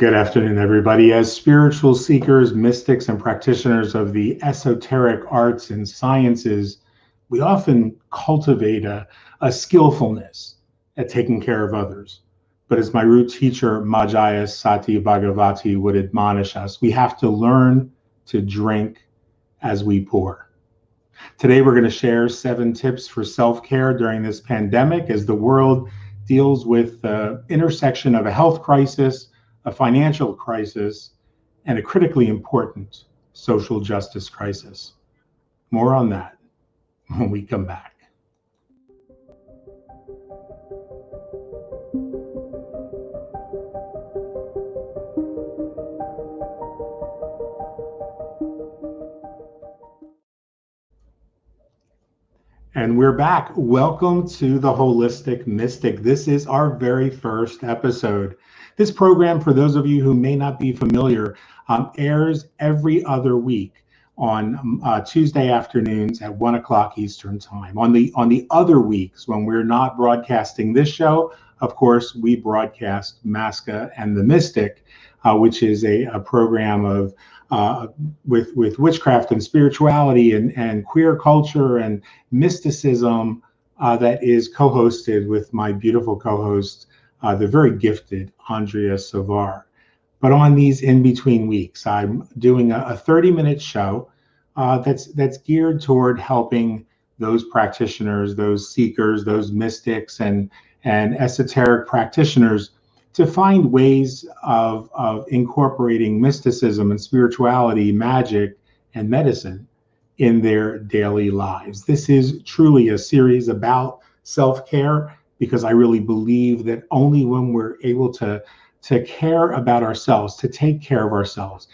Good afternoon, everybody. As spiritual seekers, mystics, and practitioners of the esoteric arts and sciences, we often cultivate a skillfulness at taking care of others. But as my root teacher, Magick Sati Bhagavati, would admonish us, we have to learn to drink as we pour. Today, we're going to share 7 tips for self-care during this pandemic as the world deals with the intersection of a health crisis, a financial crisis, and a critically important social justice crisis. More on that when we come back. And we're back. Welcome to The Holistic Mystic. This is our very first episode. This program, for those of you who may not be familiar, airs every other week on Tuesday afternoons at 1 o'clock Eastern Time. On the other weeks, when we're not broadcasting this show, of course, we broadcast Masca and the Mystic, which is a program of with witchcraft and spirituality and queer culture and mysticism that is co-hosted with my beautiful co-host, the very gifted Andrea Savar. But on these in-between weeks, I'm doing a 30-minute show that's geared toward helping those practitioners, those seekers, those mystics and esoteric practitioners to find ways of incorporating mysticism and spirituality, magic, and medicine in their daily lives. This is truly a series about self-care, because I really believe that only when we're able to care about ourselves, to take care of ourselves,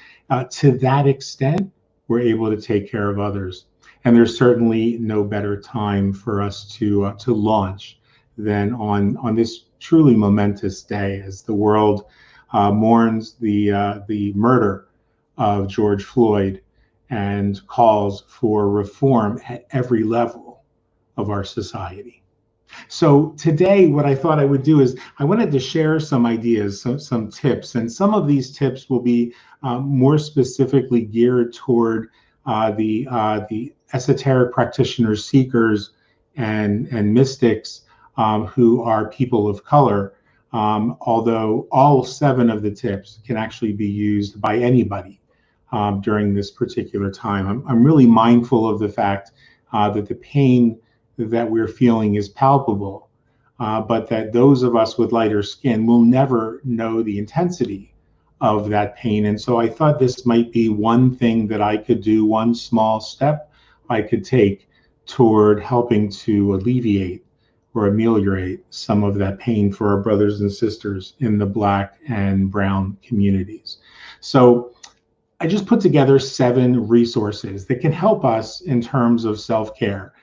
to that extent, we're able to take care of others. And there's certainly no better time for us to launch than on this truly momentous day as the world mourns the murder of George Floyd and calls for reform at every level of our society. So today, what I thought I would do is I wanted to share some ideas, some tips, and some of these tips will be more specifically geared toward the esoteric practitioners, seekers, and mystics who are people of color, although all 7 of the tips can actually be used by anybody during this particular time. I'm really mindful of the fact that the pain that we're feeling is palpable, but that those of us with lighter skin will never know the intensity of that pain. And so I thought this might be one thing that I could do, one small step I could take toward helping to alleviate or ameliorate some of that pain for our brothers and sisters in the Black and brown communities. So I just put together 7 resources that can help us in terms of self-care.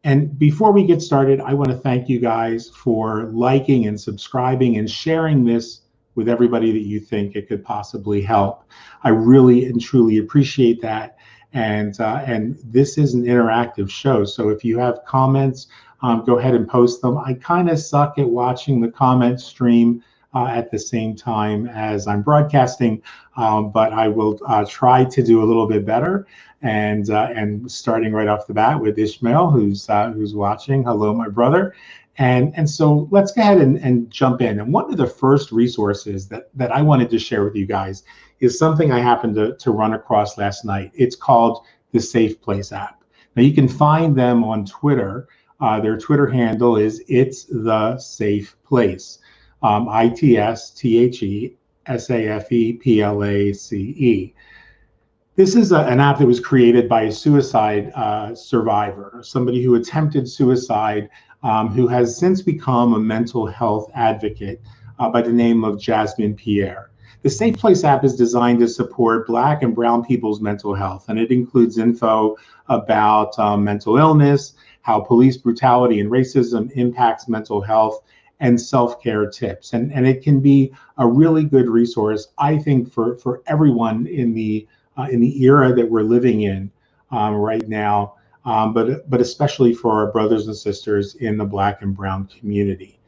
And before we get started, I want to thank you guys for liking and subscribing and sharing this with everybody that you think it could possibly help. I really and truly appreciate that. And this is an interactive show. So if you have comments, go ahead and post them. I kind of suck at watching the comment stream at the same time as I'm broadcasting, but I will try to do a little bit better. And starting right off the bat with Ishmael, who's watching. Hello, my brother. And so let's go ahead and jump in. And one of the first resources that I wanted to share with you guys is something I happened to run across last night. It's called the Safe Place app. Now you can find them on Twitter. Their Twitter handle is It's the Safe Place. ITSTHESAFEPLACE. This is an app that was created by a suicide survivor, somebody who attempted suicide, who has since become a mental health advocate by the name of Jasmine Pierre. The Safe Place app is designed to support Black and brown people's mental health, and it includes info about mental illness, how police brutality and racism impacts mental health, and self-care tips. And it can be a really good resource, I think, for everyone in the era that we're living in right now, but especially for our brothers and sisters in the Black and brown community.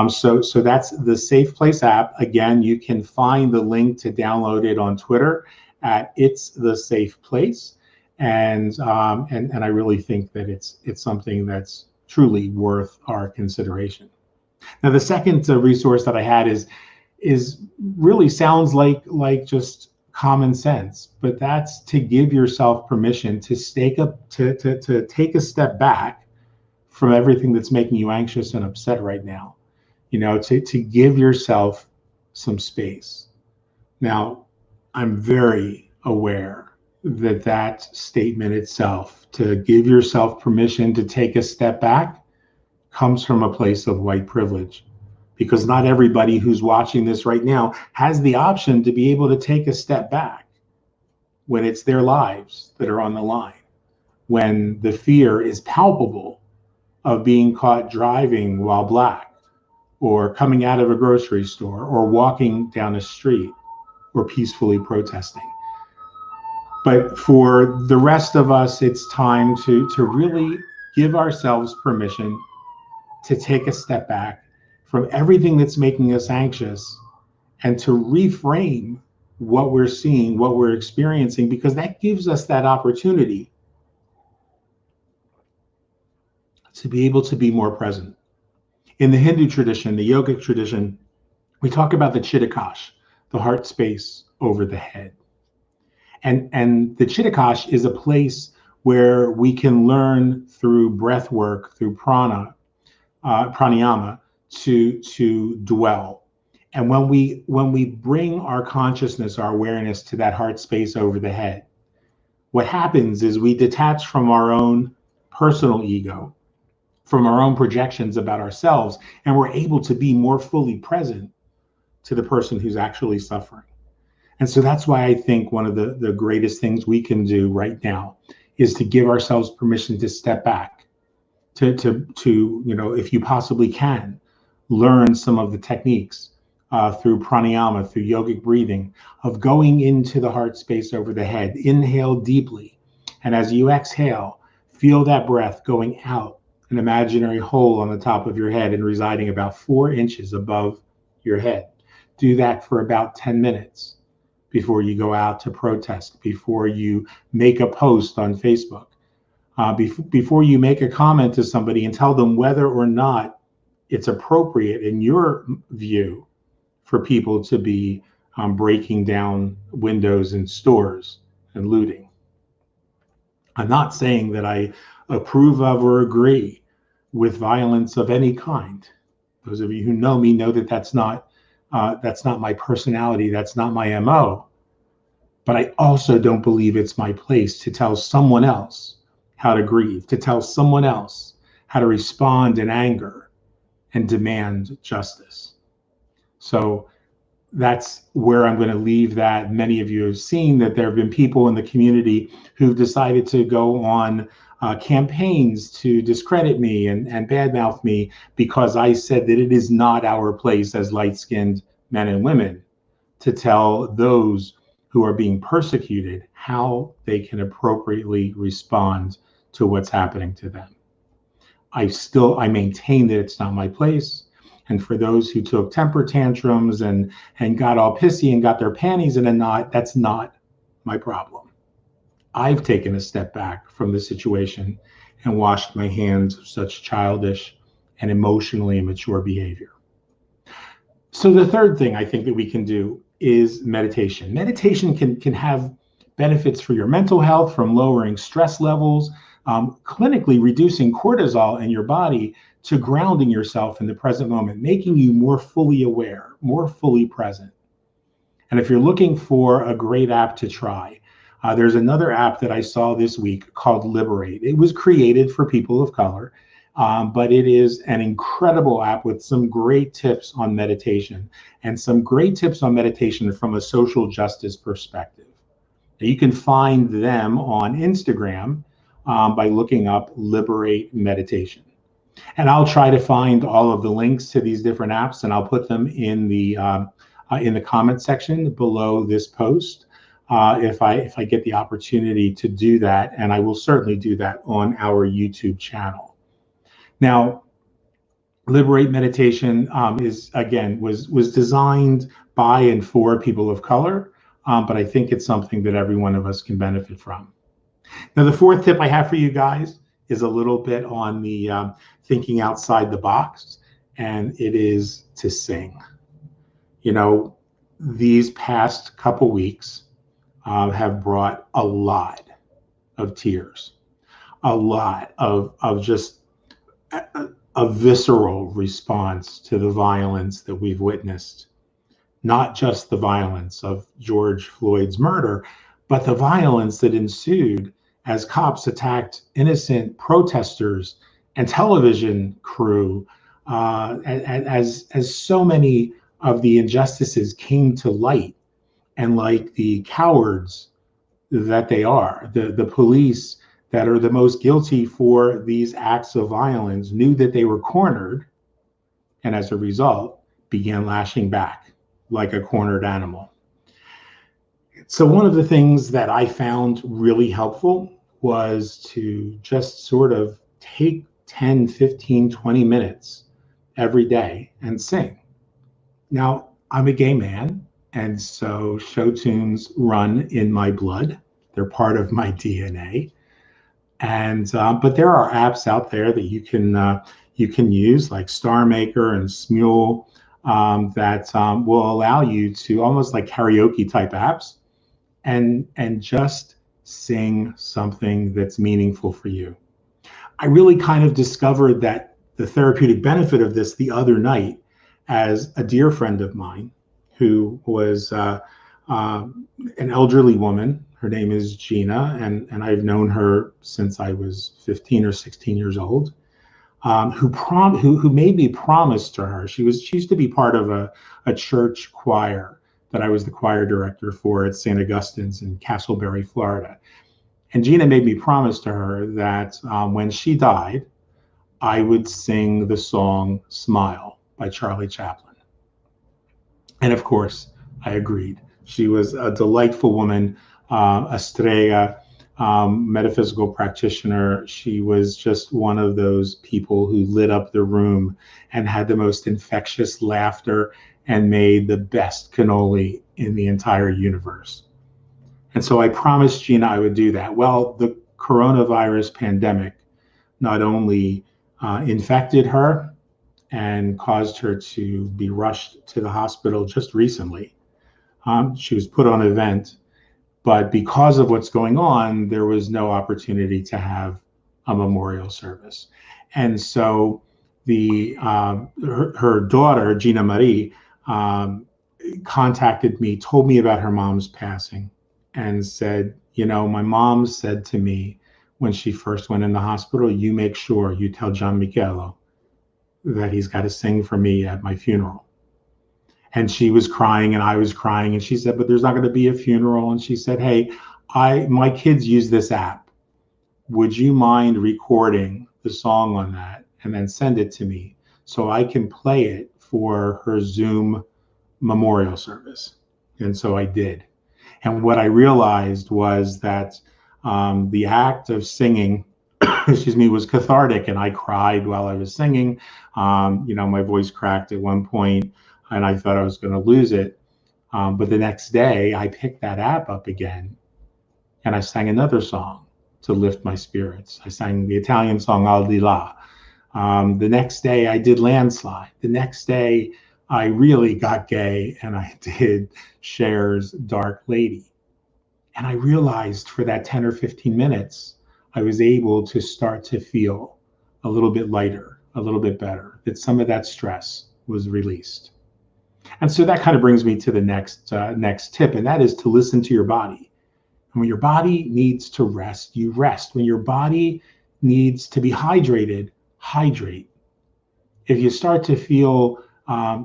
So that's the Safe Place app. Again, you can find the link to download it on Twitter at It's the Safe Place. And I really think that it's something that's truly worth our consideration. Now, the second resource that I had is really sounds like just common sense, but that's to give yourself permission to to take a step back from everything that's making you anxious and upset right now. To give yourself some space. Now, I'm very aware that that statement itself, to give yourself permission to take a step back, comes from a place of white privilege, because not everybody who's watching this right now has the option to be able to take a step back when it's their lives that are on the line, when the fear is palpable of being caught driving while black, or coming out of a grocery store, or walking down a street, or peacefully protesting. But for the rest of us, it's time to really give ourselves permission to take a step back from everything that's making us anxious, and to reframe what we're seeing, what we're experiencing, because that gives us that opportunity to be able to be more present. In the Hindu tradition, the yogic tradition, we talk about the Chittakash, the heart space over the head. And the Chittakash is a place where we can learn through breath work, through pranayama, to dwell. And when we bring our consciousness, our awareness to that heart space over the head, what happens is we detach from our own personal ego, from our own projections about ourselves, and we're able to be more fully present to the person who's actually suffering. And so that's why I think one of the greatest things we can do right now is to give ourselves permission to step back, to if you possibly can, learn some of the techniques through pranayama, through yogic breathing, of going into the heart space over the head. Inhale deeply, and as you exhale, feel that breath going out an imaginary hole on the top of your head and residing about 4 inches above your head. Do that for about 10 minutes before you go out to protest, before you make a post on Facebook, before you make a comment to somebody and tell them whether or not it's appropriate in your view for people to be breaking down windows in stores and looting. I'm not saying that I approve of or agree with violence of any kind. Those of you who know me know that that's not my personality, that's not my MO. But I also don't believe it's my place to tell someone else how to grieve, to tell someone else how to respond in anger and demand justice. So that's where I'm going to leave that. Many of you have seen that there have been people in the community who've decided to go on campaigns to discredit me and badmouth me because I said that it is not our place as light-skinned men and women to tell those who are being persecuted how they can appropriately respond to what's happening to them. I maintain that it's not my place. And for those who took temper tantrums and got all pissy and got their panties in a knot, that's not my problem. I've taken a step back from the situation and washed my hands of such childish and emotionally immature behavior. So the third thing I think that we can do is meditation. Meditation can have benefits for your mental health, from lowering stress levels, clinically reducing cortisol in your body, to grounding yourself in the present moment, making you more fully aware, more fully present. And if you're looking for a great app to try, there's another app that I saw this week called Liberate. It was created for people of color, but it is an incredible app with some great tips on meditation, and some great tips on meditation from a social justice perspective. Now, you can find them on Instagram by looking up Liberate Meditation. And I'll try to find all of the links to these different apps, and I'll put them in the comment section below this post if I get the opportunity to do that, and I will certainly do that on our YouTube channel. Now, Liberate Meditation was designed by and for people of color, but I think it's something that every one of us can benefit from. Now, the fourth tip I have for you guys is a little bit on the thinking outside the box, and it is to sing. You know, these past couple weeks have brought a lot of tears, a lot of just a visceral response to the violence that we've witnessed. Not just the violence of George Floyd's murder, but the violence that ensued as cops attacked innocent protesters and television crew, as so many of the injustices came to light. And like the cowards that they are, the police that are the most guilty for these acts of violence knew that they were cornered, and as a result began lashing back like a cornered animal. So one of the things that I found really helpful was to just sort of take 10, 15, 20 minutes every day and sing. Now, I'm a gay man, and so show tunes run in my blood. They're part of my DNA. And but there are apps out there that you can use, like Star Maker and Smule, that will allow you to, almost like karaoke type apps, and just sing something that's meaningful for you. I really kind of discovered that the therapeutic benefit of this the other night, as a dear friend of mine who was an elderly woman. Her name is Gina, and I've known her since I was 15 or 16 years old. Who made me promise to her. She used to be part of a church choir that I was the choir director for at St. Augustine's in Castleberry, Florida. And Gina made me promise to her that when she died, I would sing the song "Smile" by Charlie Chaplin. And of course, I agreed. She was a delightful woman, Estrella, metaphysical practitioner. She was just one of those people who lit up the room and had the most infectious laughter and made the best cannoli in the entire universe. And so I promised Gina I would do that. Well, the coronavirus pandemic not only infected her and caused her to be rushed to the hospital just recently. She was put on a vent, but because of what's going on, there was no opportunity to have a memorial service. And so her daughter, Gina Marie, contacted me, told me about her mom's passing, and said, you know, my mom said to me when she first went in the hospital, you make sure you tell Gianmichael that he's got to sing for me at my funeral. And she was crying and I was crying, and she said, but there's not going to be a funeral. And she said, hey, my kids use this app. Would you mind recording the song on that and then send it to me so I can play it for her Zoom memorial service? And so I did. And what I realized was that the act of singing, excuse me, was cathartic, and I cried while I was singing. You know, my voice cracked at one point, and I thought I was going to lose it. But the next day, I picked that app up again, and I sang another song to lift my spirits. I sang the Italian song Al Di La. The next day, I did Landslide. The next day, I really got gay, and I did Cher's Dark Lady. And I realized for that 10 or 15 minutes, I was able to start to feel a little bit lighter, a little bit better, that some of that stress was released. And so that kind of brings me to the next tip, and that is to listen to your body. And when your body needs to rest, you rest. When your body needs to be hydrated, hydrate. If you start to feel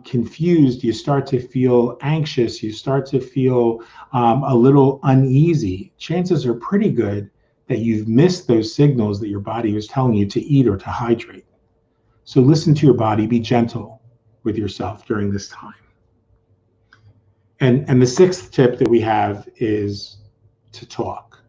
confused, you start to feel anxious, you start to feel a little uneasy, chances are pretty good that you've missed those signals that your body was telling you to eat or to hydrate. So listen to your body, be gentle with yourself during this time. And the sixth tip that we have is to talk.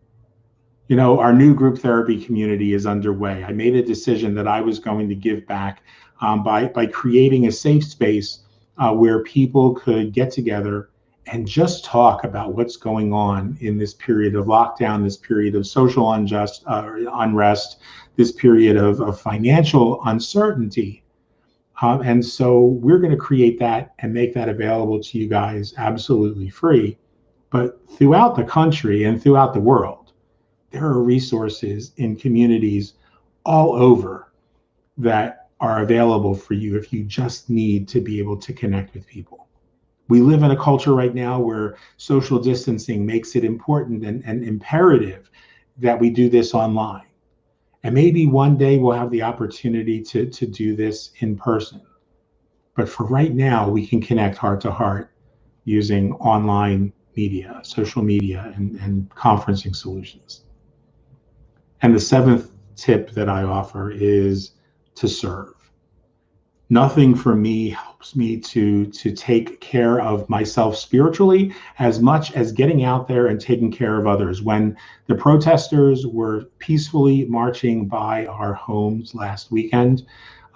Our new group therapy community is underway. I made a decision that I was going to give back by creating a safe space where people could get together and just talk about what's going on in this period of lockdown, this period of social unrest, this period of financial uncertainty. And so we're going to create that and make that available to you guys absolutely free. But throughout the country and throughout the world, there are resources in communities all over that are available for you if you just need to be able to connect with people. We live in a culture right now where social distancing makes it important and imperative that we do this online. And maybe one day we'll have the opportunity to do this in person. But for right now, we can connect heart to heart using online media, social media, and conferencing solutions. And the seventh tip that I offer is to serve. Nothing for me helps me to take care of myself spiritually as much as getting out there and taking care of others. When the protesters were peacefully marching by our homes last weekend,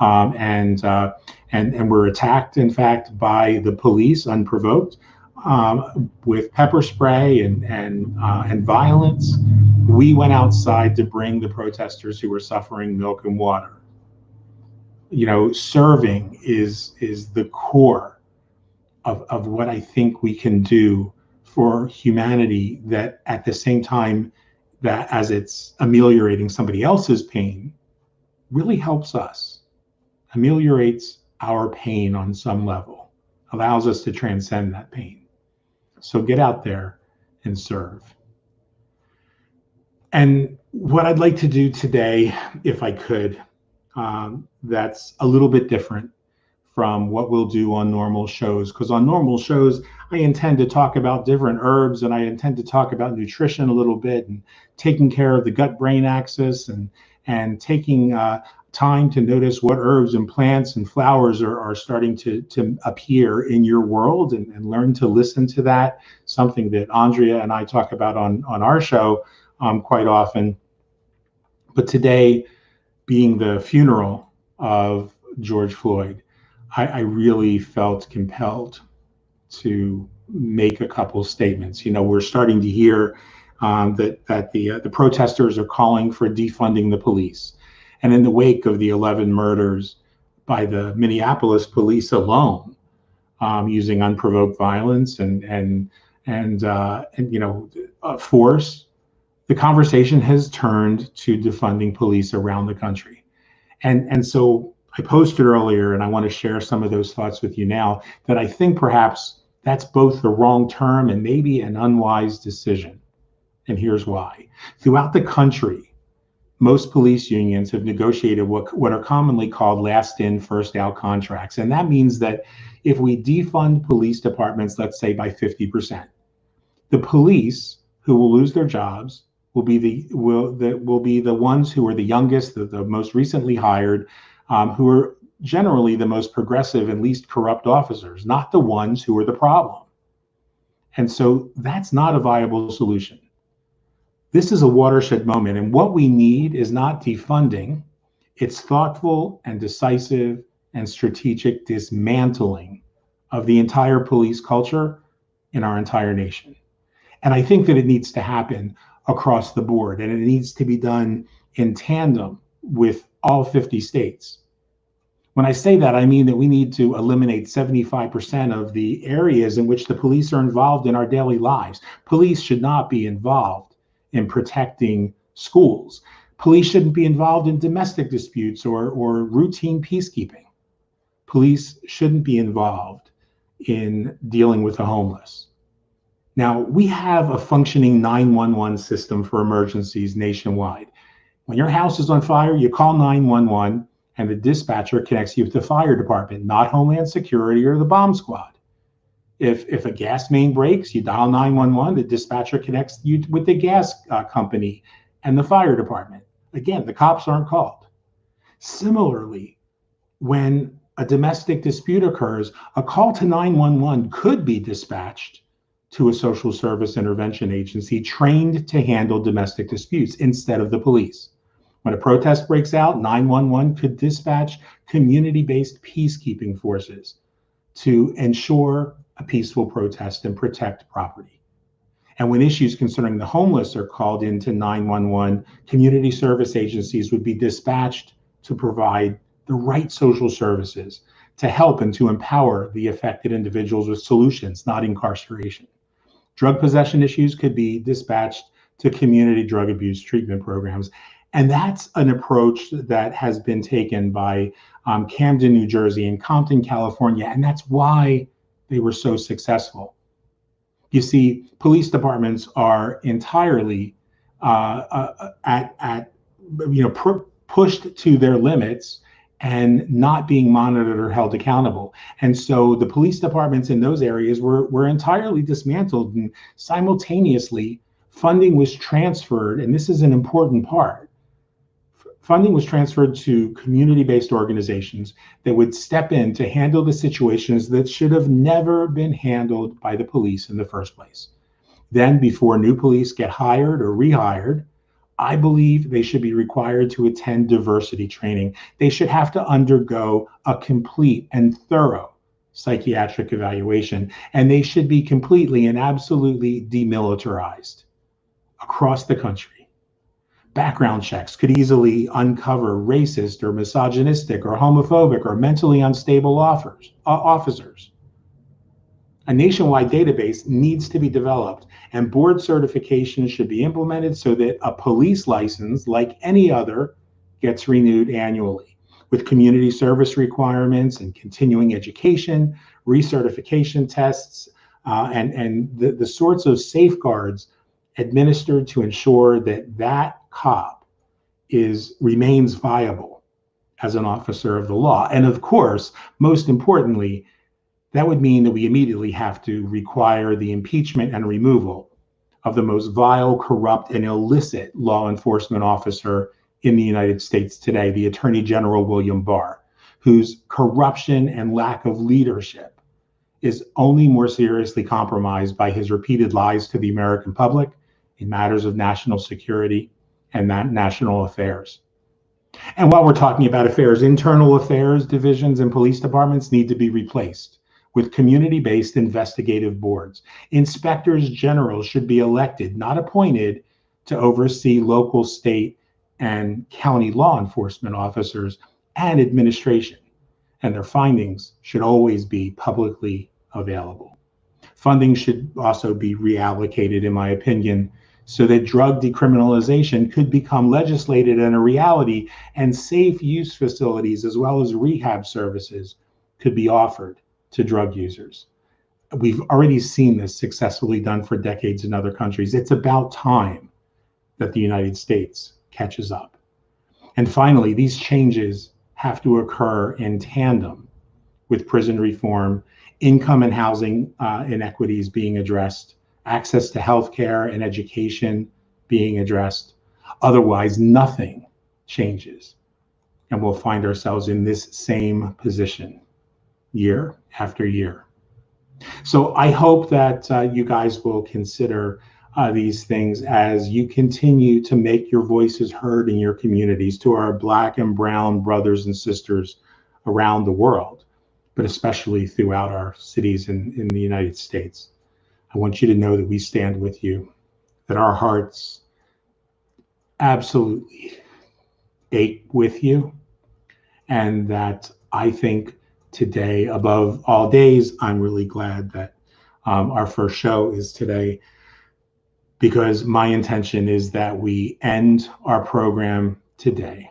and were attacked, in fact, by the police unprovoked, with pepper spray and violence, we went outside to bring the protesters who were suffering milk and water. Serving is the core of what I think we can do for humanity, that at the same time that as it's ameliorating somebody else's pain, really helps us, ameliorates our pain on some level, allows us to transcend that pain. So get out there and serve. And what I'd like to do today, if I could, that's a little bit different from what we'll do on normal shows, because on normal shows, I intend to talk about different herbs, and I intend to talk about nutrition a little bit, and taking care of the gut-brain axis, and taking time to notice what herbs and plants and flowers are starting to appear in your world, and learn to listen to that, something that Andrea and I talk about on our show quite often. But today, being the funeral of George Floyd, I really felt compelled to make a couple statements. We're starting to hear that the protesters are calling for defunding the police. And in the wake of the 11 murders by the Minneapolis police alone, using unprovoked violence and force, the conversation has turned to defunding police around the country. And so I posted earlier, and I want to share some of those thoughts with you now, that I think perhaps that's both the wrong term and maybe an unwise decision. And here's why. Throughout the country, most police unions have negotiated what are commonly called last in, first out contracts. And that means that if we defund police departments, let's say by 50%, the police who will lose their jobs will be the ones who are the youngest, the most recently hired, who are generally the most progressive and least corrupt officers, not the ones who are the problem. And so that's not a viable solution. This is a watershed moment, and what we need is not defunding, it's thoughtful and decisive and strategic dismantling of the entire police culture in our entire nation. And I think that it needs to happen across the board, and it needs to be done in tandem with all 50 states. When I say that, I mean that we need to eliminate 75% of the areas in which the police are involved in our daily lives. Police should not be involved in protecting schools. Police shouldn't be involved in domestic disputes or routine peacekeeping. Police shouldn't be involved in dealing with the homeless. Now, we have a functioning 911 system for emergencies nationwide. When your house is on fire, you call 911, and the dispatcher connects you with the fire department, not Homeland Security or the bomb squad. If a gas main breaks, you dial 911, the dispatcher connects you with the gas company and the fire department. Again, the cops aren't called. Similarly, when a domestic dispute occurs, a call to 911 could be dispatched, to a social service intervention agency trained to handle domestic disputes instead of the police. When a protest breaks out, 911 could dispatch community-based peacekeeping forces to ensure a peaceful protest and protect property. And when issues concerning the homeless are called into 911, community service agencies would be dispatched to provide the right social services to help and to empower the affected individuals with solutions, not incarceration. Drug possession issues could be dispatched to community drug abuse treatment programs. And that's an approach that has been taken by Camden, New Jersey, and Compton, California. And that's why they were so successful. You see, police departments are entirely pushed to their limits and not being monitored or held accountable. And so the police departments in those areas were entirely dismantled, and simultaneously funding was transferred, and this is an important part. Funding was transferred to community-based organizations that would step in to handle the situations that should have never been handled by the police in the first place. Then, before new police get hired or rehired, I believe they should be required to attend diversity training. They should have to undergo a complete and thorough psychiatric evaluation, and they should be completely and absolutely demilitarized across the country. Background checks could easily uncover racist or misogynistic or homophobic or mentally unstable officers. A nationwide database needs to be developed, and board certification should be implemented so that a police license, like any other, gets renewed annually, with community service requirements and continuing education, recertification tests, and the sorts of safeguards administered to ensure that that cop remains viable as an officer of the law. And of course, most importantly, that would mean that we immediately have to require the impeachment and removal of the most vile, corrupt, and illicit law enforcement officer in the United States today, the Attorney General William Barr, whose corruption and lack of leadership is only more seriously compromised by his repeated lies to the American public in matters of national security and national affairs. And while we're talking about affairs, internal affairs divisions and police departments need to be replaced with community-based investigative boards. Inspectors general should be elected, not appointed, to oversee local, state, and county law enforcement officers and administration, and their findings should always be publicly available. Funding should also be reallocated, in my opinion, so that drug decriminalization could become legislated and a reality, and safe use facilities as well as rehab services could be offered to drug users. We've already seen this successfully done for decades in other countries. It's about time that the United States catches up. And finally, these changes have to occur in tandem with prison reform, income and housing inequities being addressed, access to healthcare and education being addressed. Otherwise, nothing changes, and we'll find ourselves in this same position year after year. So I hope that you guys will consider these things as you continue to make your voices heard in your communities, to our Black and brown brothers and sisters around the world, but especially throughout our cities in the United States. I want you to know that we stand with you, that our hearts absolutely ache with you, and that I think today, above all days, I'm really glad that our first show is today, because my intention is that we end our program today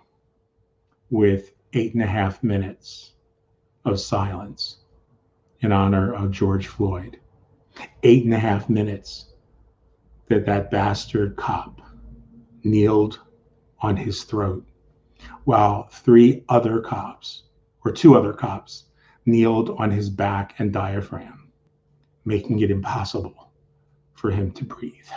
with 8.5 minutes of silence in honor of George Floyd. 8.5 minutes that bastard cop kneeled on his throat while two other cops kneeled on his back and diaphragm, making it impossible for him to breathe.